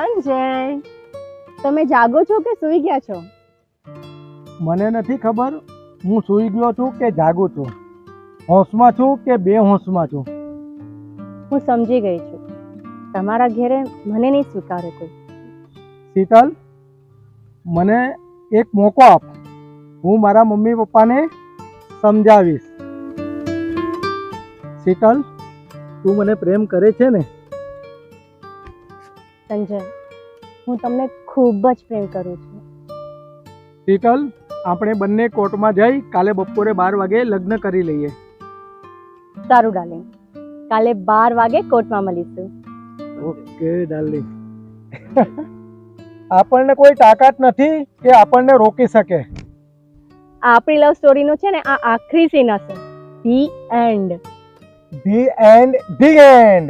સંજય, તમે જાગો છો કે સૂઈ ગયા છો? મને નથી ખબર હું સૂઈ ગયો છું કે જાગું છું, હોશમાં છું કે બેહોશમાં છું. હું સમજી ગઈ છું. તમારા ઘેરે મને નહીં સ્વીકારે કોઈ. શીતલ, મને એક મોકો આપ. હું મારા મમ્મી પપ્પાને સમજાવીશ. શીતલ, તું મને પ્રેમ કરે છે ને? સંજય, હું તમને ખૂબ જ પ્રેમ કરું છું. શીતલ, આપણે બંને કોર્ટમાં જઈ કાલે બપોરે 12 વાગે લગ્ન કરી લઈએ. સારું ડાર્લિંગ, કાલે 12 વાગે કોર્ટમાં મળીશું. Okay darling. આપણને કોઈ તાકાત નથી કે આપણને રોકી શકે. આ આપણી લવ સ્ટોરીનો છે ને આ આખરી સીન હશે. The end. The end.